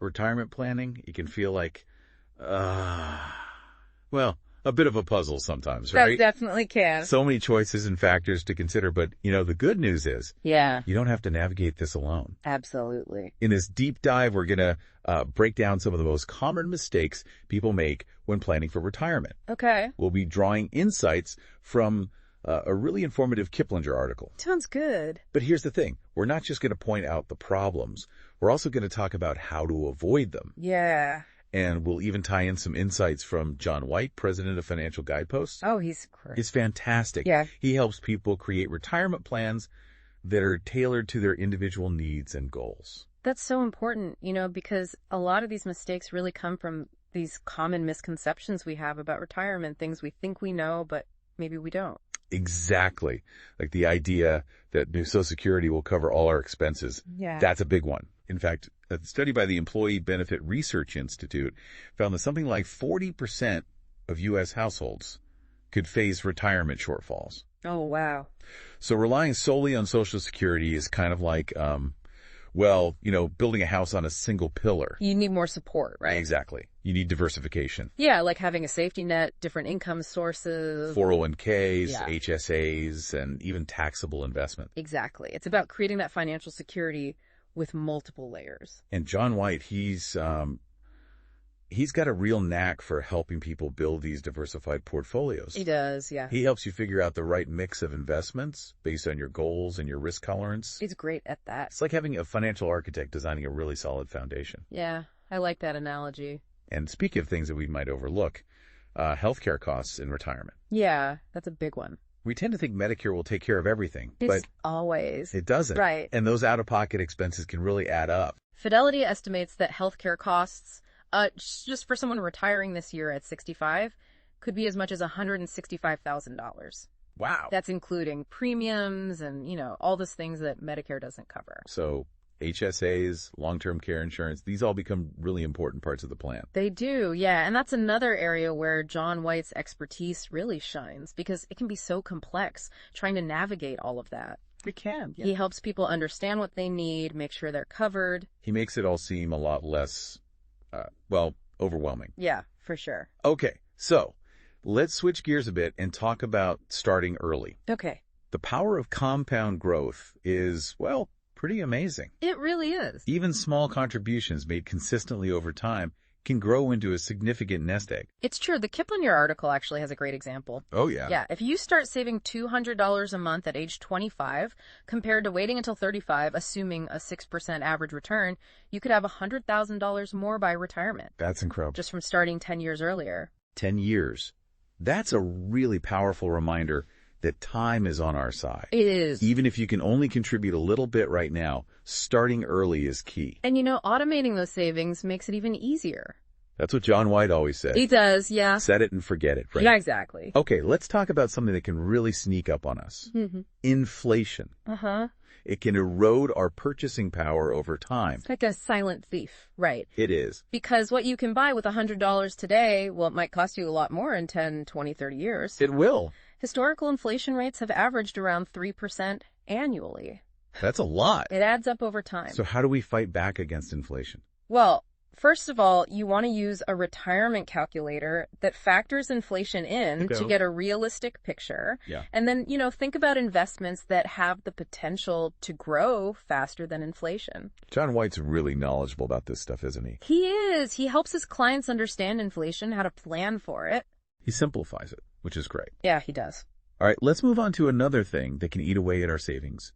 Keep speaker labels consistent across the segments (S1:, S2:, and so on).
S1: retirement planning, it can feel like, well, a bit of a puzzle sometimes, right?
S2: That definitely can.
S1: So many choices and factors to consider, but, the good news is you don't have to navigate this alone.
S2: Absolutely.
S1: In this deep dive, we're going to break down some of the most common mistakes people make when planning for retirement.
S2: Okay.
S1: We'll be drawing insights from a really informative Kiplinger article.
S2: Sounds good.
S1: But here's the thing. We're not just going to point out the problems. We're also going to talk about how to avoid them.
S2: Yeah.
S1: And we'll even tie in some insights from John White, president of Financial Guideposts.
S2: Oh, he's great.
S1: He's fantastic.
S2: Yeah.
S1: He helps people create retirement plans that are tailored to their individual needs and goals.
S2: That's so important, because a lot of these mistakes really come from these common misconceptions we have about retirement, things we think we know, but maybe we don't.
S1: Exactly. Like the idea that New Social Security will cover all our expenses.
S2: Yeah.
S1: That's a big one. In fact, a study by the Employee Benefit Research Institute found that something like 40% of U.S. households could face retirement shortfalls.
S2: Oh, wow.
S1: So relying solely on Social Security is kind of like, building a house on a single pillar.
S2: You need more support, right?
S1: Exactly. You need diversification.
S2: Yeah, like having a safety net, different income sources.
S1: 401ks, HSAs, and even taxable investment.
S2: Exactly. It's about creating that financial security with multiple layers.
S1: And John White, he's got a real knack for helping people build these diversified portfolios.
S2: He does, yeah.
S1: He helps you figure out the right mix of investments based on your goals and your risk tolerance.
S2: He's great at that.
S1: It's like having a financial architect designing a really solid foundation.
S2: Yeah, I like that analogy.
S1: And speaking of things that we might overlook, healthcare costs in retirement.
S2: Yeah, that's a big one.
S1: We tend to think Medicare will take care of everything,
S2: It's
S1: but
S2: always.
S1: it doesn't.
S2: Right.
S1: And those out-of-pocket expenses can really add up.
S2: Fidelity estimates that healthcare costs, just for someone retiring this year at 65, could be as much as $165,000.
S1: Wow.
S2: That's including premiums and, all those things that Medicare doesn't cover.
S1: So HSAs, long-term care insurance, these all become really important parts of the plan.
S2: They do, yeah. And that's another area where John White's expertise really shines because it can be so complex trying to navigate all of that.
S1: It can. Yeah.
S2: He helps people understand what they need, make sure they're covered.
S1: He makes it all seem a lot less, overwhelming.
S2: Yeah, for sure.
S1: Okay, so let's switch gears a bit and talk about starting early.
S2: Okay.
S1: The power of compound growth is, pretty amazing.
S2: It really is.
S1: Even small contributions made consistently over time can grow into a significant nest egg.
S2: It's true. The Kiplinger article actually has a great example.
S1: Oh, yeah.
S2: Yeah. If you start saving $200 a month at age 25, compared to waiting until 35, assuming a 6% average return, you could have $100,000 more by retirement.
S1: That's incredible.
S2: Just from starting 10 years earlier.
S1: 10 years. That's a really powerful reminder that time is on our side.
S2: It is.
S1: Even if you can only contribute a little bit right now, starting early is key.
S2: And automating those savings makes it even easier.
S1: That's what John White always said.
S2: He does, yeah.
S1: Set it and forget it, right?
S2: Yeah, exactly.
S1: Okay, let's talk about something that can really sneak up on us.
S2: Mm-hmm.
S1: Inflation.
S2: Uh-huh.
S1: It can erode our purchasing power over time.
S2: It's like a silent thief, right?
S1: It is.
S2: Because what you can buy with $100 today, well, it might cost you a lot more in 10, 20, 30 years.
S1: It will.
S2: Historical inflation rates have averaged around 3% annually.
S1: That's a lot.
S2: It adds up over time.
S1: So how do we fight back against inflation?
S2: Well, first of all, you want to use a retirement calculator that factors inflation in to get a realistic picture.
S1: Yeah.
S2: And then, think about investments that have the potential to grow faster than inflation.
S1: John White's really knowledgeable about this stuff, isn't he?
S2: He is. He helps his clients understand inflation, how to plan for it.
S1: He simplifies it, which is great.
S2: Yeah, he does.
S1: All right, let's move on to another thing that can eat away at our savings.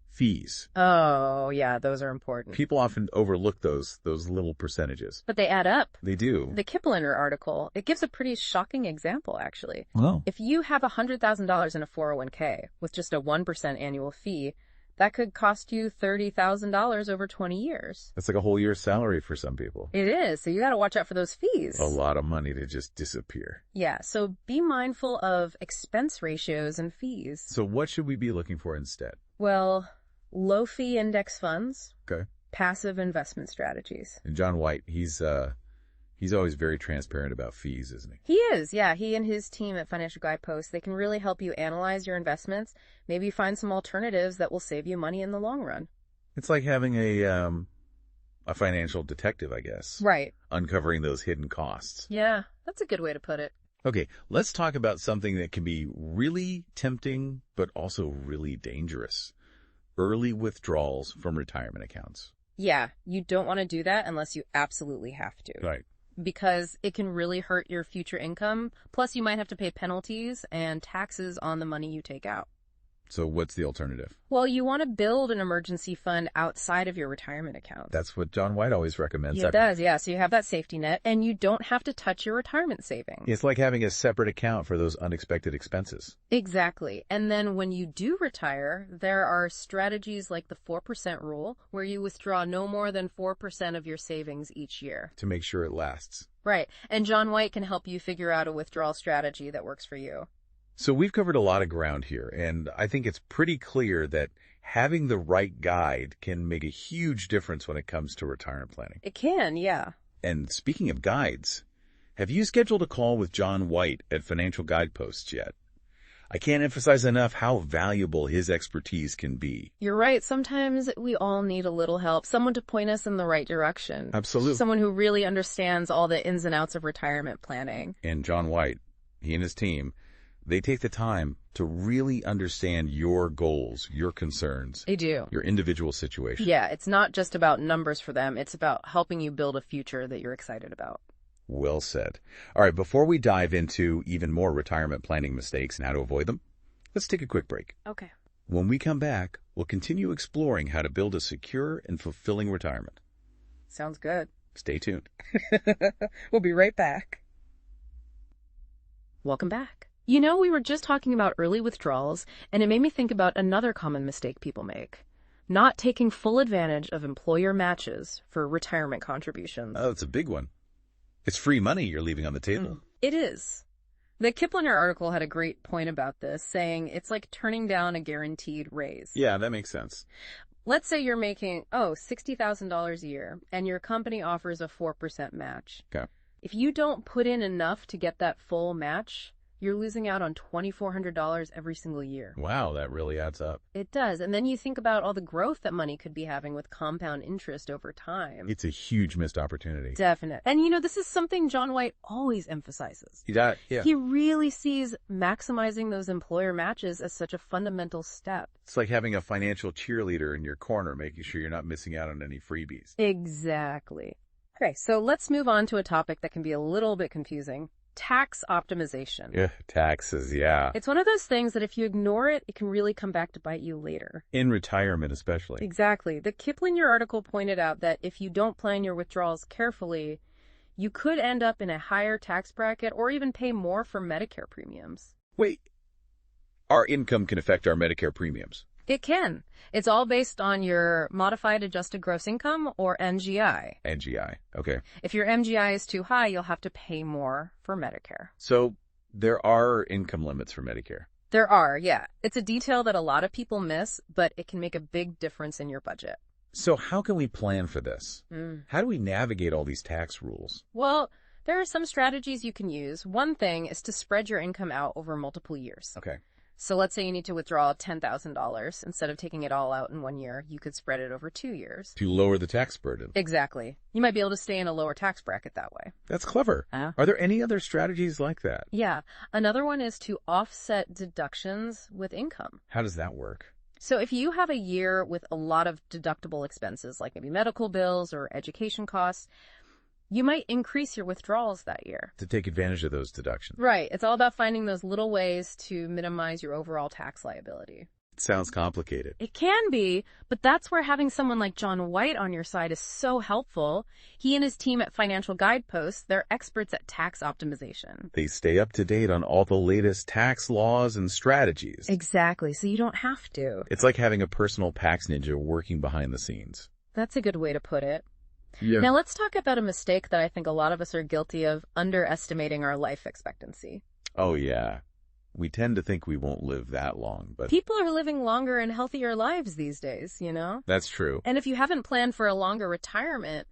S1: Fees.
S2: Oh, yeah, those are important.
S1: People often overlook those little percentages.
S2: But they add up.
S1: They do.
S2: The Kiplinger article, it gives a pretty shocking example, actually.
S1: Oh.
S2: If you have $100,000 in a 401k with just a 1% annual fee, that could cost you $30,000 over 20 years.
S1: That's like a whole year's salary for some people.
S2: It is, so you got to watch out for those fees.
S1: A lot of money to just disappear.
S2: Yeah, so be mindful of expense ratios and fees.
S1: So what should we be looking for instead?
S2: Well, low-fee index funds.
S1: Okay.
S2: Passive investment strategies.
S1: And John White, he's always very transparent about fees, isn't he?
S2: He is, yeah. He and his team at Financial Guideposts, they can really help you analyze your investments, maybe find some alternatives that will save you money in the long run.
S1: It's like having a a financial detective, I guess.
S2: Right.
S1: Uncovering those hidden costs.
S2: Yeah, that's a good way to put it.
S1: Okay, let's talk about something that can be really tempting, but also really dangerous. Early withdrawals from retirement accounts.
S2: Yeah, you don't want to do that unless you absolutely have to.
S1: Right.
S2: Because it can really hurt your future income. Plus, you might have to pay penalties and taxes on the money you take out.
S1: So what's the alternative?
S2: Well, you want to build an emergency fund outside of your retirement account.
S1: That's what John White always recommends.
S2: It does, yeah. So you have that safety net, and you don't have to touch your retirement savings.
S1: It's like having a separate account for those unexpected expenses.
S2: Exactly. And then when you do retire, there are strategies like the 4% rule, where you withdraw no more than 4% of your savings each year.
S1: To make sure it lasts.
S2: Right. And John White can help you figure out a withdrawal strategy that works for you.
S1: So we've covered a lot of ground here, and I think it's pretty clear that having the right guide can make a huge difference when it comes to retirement planning.
S2: It can, yeah.
S1: And speaking of guides, have you scheduled a call with John White at Financial Guideposts yet? I can't emphasize enough how valuable his expertise can be.
S2: You're right. Sometimes we all need a little help, someone to point us in the right direction.
S1: Absolutely.
S2: Someone who really understands all the ins and outs of retirement planning.
S1: And John White, he and his team, they take the time to really understand your goals, your concerns.
S2: They do.
S1: Your individual situation.
S2: Yeah, it's not just about numbers for them. It's about helping you build a future that you're excited about.
S1: Well said. All right, before we dive into even more retirement planning mistakes and how to avoid them, let's take a quick break.
S2: Okay.
S1: When we come back, we'll continue exploring how to build a secure and fulfilling retirement.
S2: Sounds good.
S1: Stay tuned.
S2: We'll be right back. Welcome back. You know, we were just talking about early withdrawals, and it made me think about another common mistake people make. Not taking full advantage of employer matches for retirement contributions.
S1: Oh, it's a big one. It's free money you're leaving on the table.
S2: It is. The Kiplinger article had a great point about this, saying it's like turning down a guaranteed raise.
S1: Yeah, that makes sense.
S2: Let's say you're making, $60,000 a year, and your company offers a 4% match.
S1: Okay.
S2: If you don't put in enough to get that full match, you're losing out on $2,400 every single year.
S1: Wow, that really adds up.
S2: It does. And then you think about all the growth that money could be having with compound interest over time.
S1: It's a huge missed opportunity.
S2: Definite. And you know, this is something John White always emphasizes.
S1: Yeah.
S2: He really sees maximizing those employer matches as such a fundamental step.
S1: It's like having a financial cheerleader in your corner, making sure you're not missing out on any freebies.
S2: Exactly. Okay, so let's move on to a topic that can be a little bit confusing. Tax optimization.
S1: Yeah, taxes, yeah.
S2: It's one of those things that if you ignore it, it can really come back to bite you later.
S1: In retirement, especially.
S2: Exactly. The Kiplinger article pointed out that if you don't plan your withdrawals carefully, you could end up in a higher tax bracket or even pay more for Medicare premiums.
S1: Wait, our income can affect our Medicare premiums?
S2: It can. It's all based on your modified adjusted gross income, or MGI.
S1: NGI, okay.
S2: If your MGI is too high, you'll have to pay more for Medicare.
S1: So there are income limits for Medicare?
S2: There are, yeah. It's a detail that a lot of people miss, but it can make a big difference in your budget.
S1: So how can we plan for this? How do we navigate all these tax rules?
S2: Well, there are some strategies you can use. One thing is to spread your income out over multiple years.
S1: Okay.
S2: So let's say you need to withdraw $10,000. Instead of taking it all out in 1 year, you could spread it over 2 years.
S1: To lower the tax burden.
S2: Exactly. You might be able to stay in a lower tax bracket that way.
S1: That's clever. Are there any other strategies like that?
S2: Yeah. Another one is to offset deductions with income.
S1: How does that work?
S2: So if you have a year with a lot of deductible expenses, like maybe medical bills or education costs, you might increase your withdrawals that year.
S1: To take advantage of those deductions.
S2: Right. It's all about finding those little ways to minimize your overall tax liability.
S1: It sounds complicated.
S2: It can be, but that's where having someone like John White on your side is so helpful. He and his team at Financial Guideposts, they're experts at tax optimization.
S1: They stay up to date on all the latest tax laws and strategies.
S2: Exactly, so you don't have to.
S1: It's like having a personal tax ninja working behind the scenes.
S2: That's a good way to put it.
S1: Yeah.
S2: Now let's talk about a mistake that I think a lot of us are guilty of, underestimating our life expectancy.
S1: Oh, yeah. We tend to think we won't live that long, but...
S2: People are living longer and healthier lives these days, you know?
S1: That's true.
S2: And if you haven't planned for a longer retirement,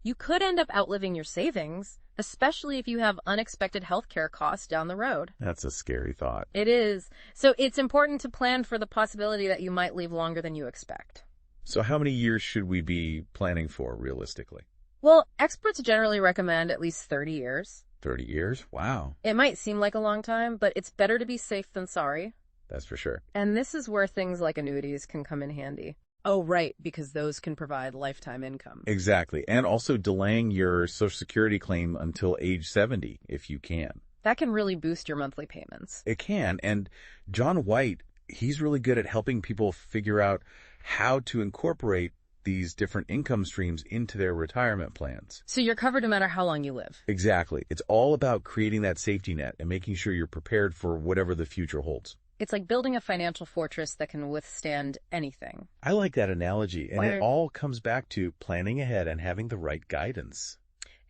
S2: you could end up outliving your savings, especially if you have unexpected healthcare costs down the road.
S1: That's a scary thought.
S2: It is. So it's important to plan for the possibility that you might live longer than you expect.
S1: So how many years should we be planning for realistically?
S2: Well, experts generally recommend at least 30 years.
S1: 30 years? Wow.
S2: It might seem like a long time, but it's better to be safe than sorry.
S1: That's for sure.
S2: And this is where things like annuities can come in handy. Oh, right, because those can provide lifetime income.
S1: Exactly. And also delaying your Social Security claim until age 70, if you can.
S2: That can really boost your monthly payments.
S1: It can. And John White, he's really good at helping people figure out how to incorporate these different income streams into their retirement plans.
S2: So you're covered no matter how long you live.
S1: Exactly. It's all about creating that safety net and making sure you're prepared for whatever the future holds.
S2: It's like building a financial fortress that can withstand anything.
S1: I like that analogy. And
S2: Why-
S1: it all comes back to planning ahead and having the right guidance.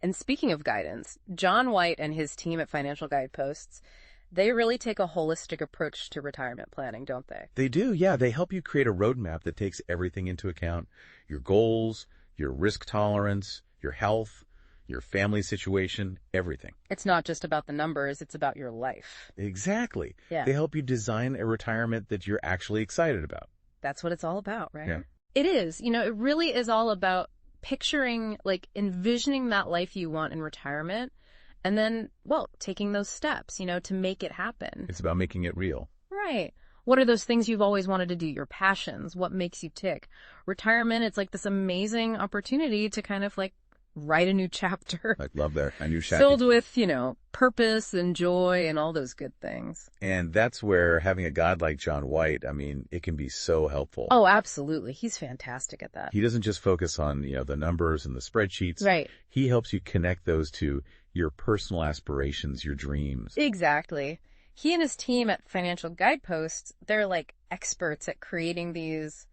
S2: And speaking of guidance, John White and his team at Financial Guideposts, they really take a holistic approach to retirement planning, don't they?
S1: They do, yeah. They help you create a roadmap that takes everything into account. Your goals, your risk tolerance, your health, your family situation, everything.
S2: It's not just about the numbers, it's about your life.
S1: Exactly.
S2: Yeah.
S1: They help you design a retirement that you're actually excited about.
S2: That's what it's all about, right?
S1: Yeah.
S2: It is. It really is all about picturing, like envisioning that life you want in retirement and then, well, taking those steps, to make it happen.
S1: It's about making it real.
S2: Right. What are those things you've always wanted to do? Your passions? What makes you tick? Retirement, it's like this amazing opportunity to kind of like write a new chapter.
S1: I love that. I knew
S2: Filled with, purpose and joy and all those good things.
S1: And that's where having a guide like John White, it can be so helpful.
S2: Oh, absolutely. He's fantastic at that.
S1: He doesn't just focus on, the numbers and the spreadsheets.
S2: Right.
S1: He helps you connect those to your personal aspirations, your dreams.
S2: Exactly. He and his team at Financial Guideposts, they're like experts at creating these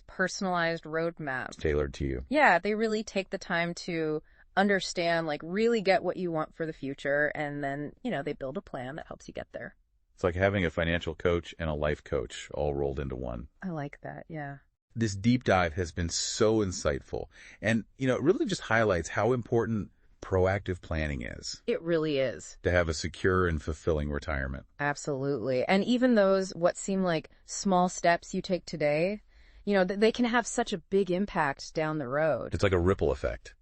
S2: personalized roadmaps.
S1: Tailored to you.
S2: Yeah, they really take the time to understand, like really get what you want for the future. And then, they build a plan that helps you get there.
S1: It's like having a financial coach and a life coach all rolled into one.
S2: I like that. Yeah.
S1: This deep dive has been so insightful. And, it really just highlights how important proactive planning is.
S2: It really is.
S1: To have a secure and fulfilling retirement.
S2: Absolutely. And even those, what seem like small steps you take today, they can have such a big impact down the road.
S1: It's like a ripple effect.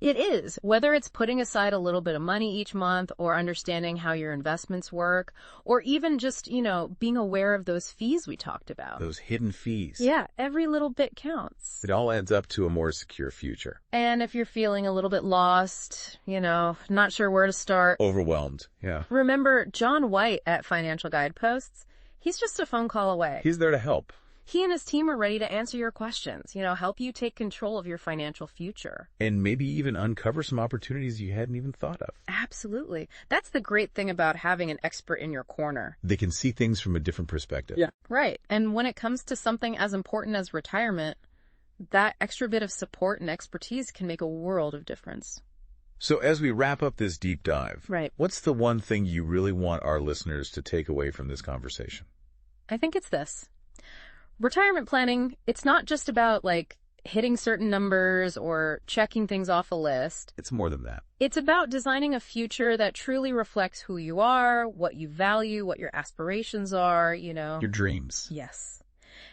S2: It is. Whether it's putting aside a little bit of money each month or understanding how your investments work, or even just, being aware of those fees we talked about.
S1: Those hidden fees.
S2: Yeah, every little bit counts.
S1: It all adds up to a more secure future.
S2: And if you're feeling a little bit lost, not sure where to start.
S1: Overwhelmed. Yeah.
S2: Remember John White at Financial Guideposts? He's just a phone call away.
S1: He's there to help.
S2: He and his team are ready to answer your questions, help you take control of your financial future.
S1: And maybe even uncover some opportunities you hadn't even thought of.
S2: Absolutely. That's the great thing about having an expert in your corner.
S1: They can see things from a different perspective.
S2: Yeah. Right. And when it comes to something as important as retirement, that extra bit of support and expertise can make a world of difference.
S1: So as we wrap up this deep dive,
S2: right,
S1: what's the one thing you really want our listeners to take away from this conversation?
S2: I think it's this. Retirement planning, it's not just about like hitting certain numbers or checking things off a list.
S1: It's more than that.
S2: It's about designing a future that truly reflects who you are, what you value, what your aspirations are,
S1: Your dreams.
S2: Yes.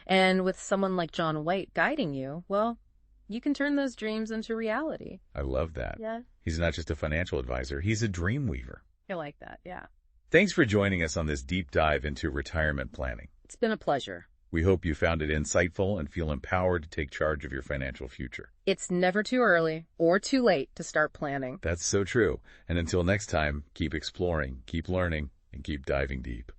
S2: And with someone like John White guiding you, well, you can turn those dreams into reality.
S1: I love that.
S2: Yeah.
S1: He's not just a financial advisor, he's a dream weaver.
S2: I like that, yeah.
S1: Thanks for joining us on this deep dive into retirement planning.
S2: It's been a pleasure.
S1: We hope you found it insightful and feel empowered to take charge of your financial future.
S2: It's never too early or too late to start planning.
S1: That's so true. And until next time, keep exploring, keep learning, and keep diving deep.